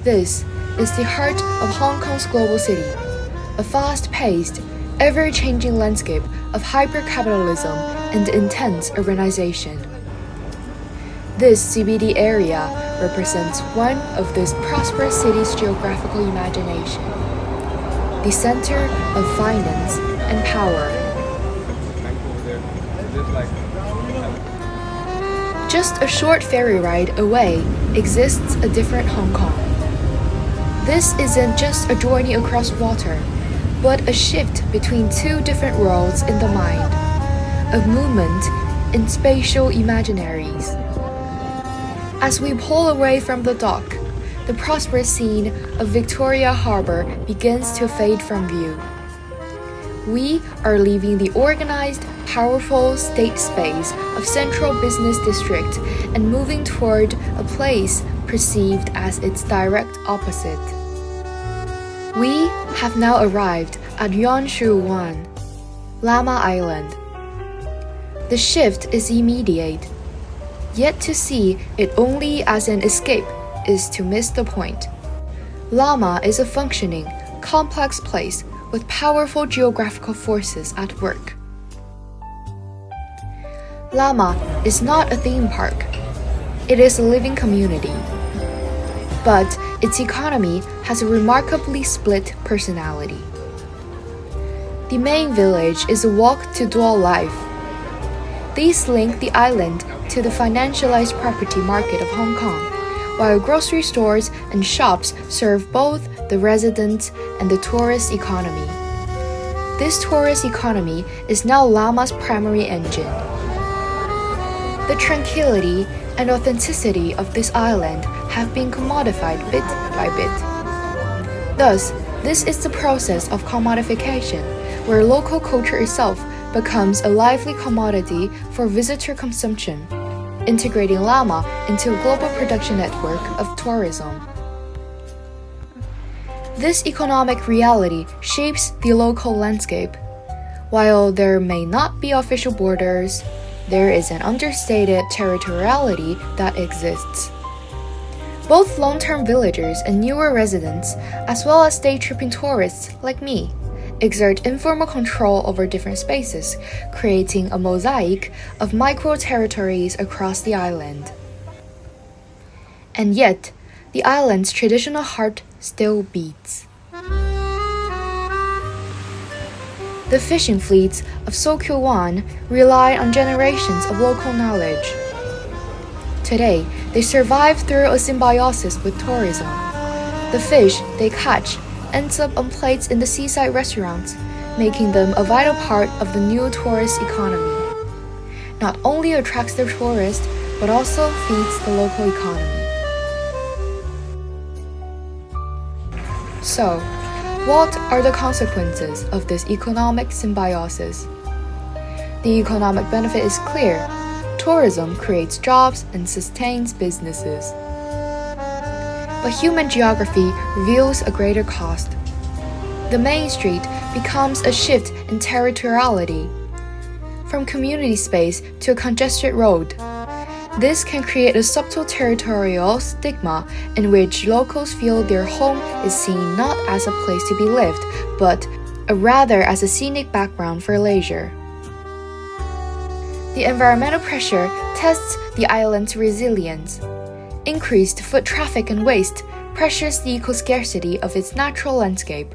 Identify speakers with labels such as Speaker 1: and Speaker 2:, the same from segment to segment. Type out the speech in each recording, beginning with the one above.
Speaker 1: This is the heart of Hong Kong's global city, a fast-paced, ever-changing landscape of hyper-capitalism and intense urbanization. This CBD area represents one of this prosperous city's geographical imagination, the center of finance and power. Just a short ferry ride away exists a different Hong Kong. This isn't just a journey across water, but a shift between two different worlds in the mind, a movement in spatial imaginaries. As we pull away from the dock, the prosperous scene of Victoria Harbour begins to fade from view. We are leaving the organized, powerful state space of Central Business District and moving toward a place perceived as its direct opposite. We have now arrived at Yuanshu Wan, Lamma Island. The shift is immediate, yet to see it only as an escape is to miss the point. Lamma is a functioning, complex place with powerful geographical forces at work. Lamma is not a theme park. It is a living community. But its economy has a remarkably split personality. The main village is a walk to dual life. These link the island to the financialized property market of Hong Kong, while grocery stores and shops serve both the residents and the tourist economy. This tourist economy is now Lamma's primary engine. The tranquility and authenticity of this island have been commodified bit by bit. Thus, this is the process of commodification, where local culture itself becomes a lively commodity for visitor consumption, integrating Lamma into a global production network of tourism. This economic reality shapes the local landscape. While there may not be official borders, there is an understated territoriality that exists. Both long-term villagers and newer residents, as well as day-tripping tourists like me, exert informal control over different spaces, creating a mosaic of micro-territories across the island. And yet, the island's traditional heart still beats. The fishing fleets of Sokyo Wan rely on generations of local knowledge. Today, they survive through a symbiosis with tourism. The fish they catch ends up on plates in the seaside restaurants, making them a vital part of the new tourist economy. Not only attracts the tourist, but also feeds the local economy. So, what are the consequences of this economic symbiosis? The economic benefit is clear. Tourism creates jobs and sustains businesses. But human geography reveals a greater cost. The main street becomes a shift in territoriality, from community space to a congested road. This can create a subtle territorial stigma in which locals feel their home is seen not as a place to be lived, but rather as a scenic background for leisure. The environmental pressure tests the island's resilience. Increased foot traffic and waste pressures the eco-scarcity of its natural landscape.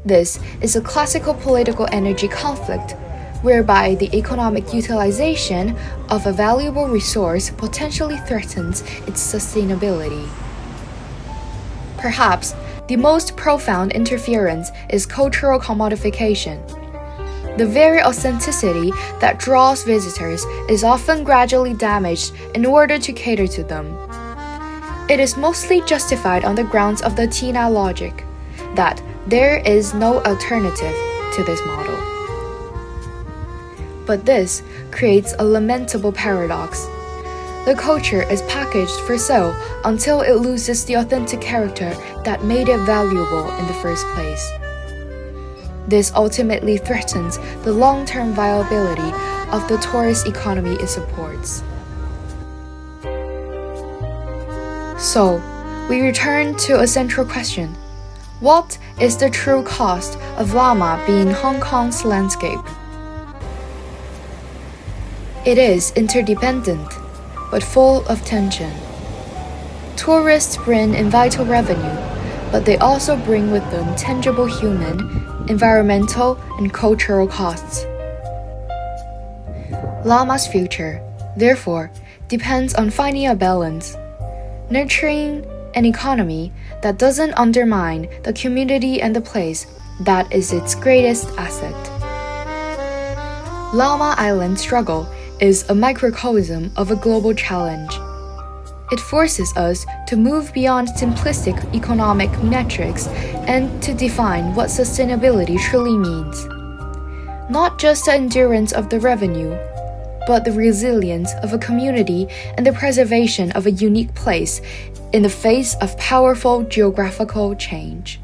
Speaker 1: This is a classical political energy conflict, whereby the economic utilization of a valuable resource potentially threatens its sustainability. Perhaps the most profound interference is cultural commodification. The very authenticity that draws visitors is often gradually damaged in order to cater to them. It is mostly justified on the grounds of the Tina logic, that there is no alternative to this model. But this creates a lamentable paradox. The culture is packaged for sale until it loses the authentic character that made it valuable in the first place. This ultimately threatens the long-term viability of the tourist economy it supports. So, we return to a central question. What is the true cost of Lamma being Hong Kong's landscape? It is interdependent, but full of tension. Tourists bring in vital revenue, but they also bring with them tangible human, environmental, and cultural costs. Lamma's future, therefore, depends on finding a balance, nurturing an economy that doesn't undermine the community and the place that is its greatest asset. Lamma Island's struggle is a microcosm of a global challenge. It forces us to move beyond simplistic economic metrics and to define what sustainability truly means. Not just the endurance of the revenue, but the resilience of a community and the preservation of a unique place in the face of powerful geographical change.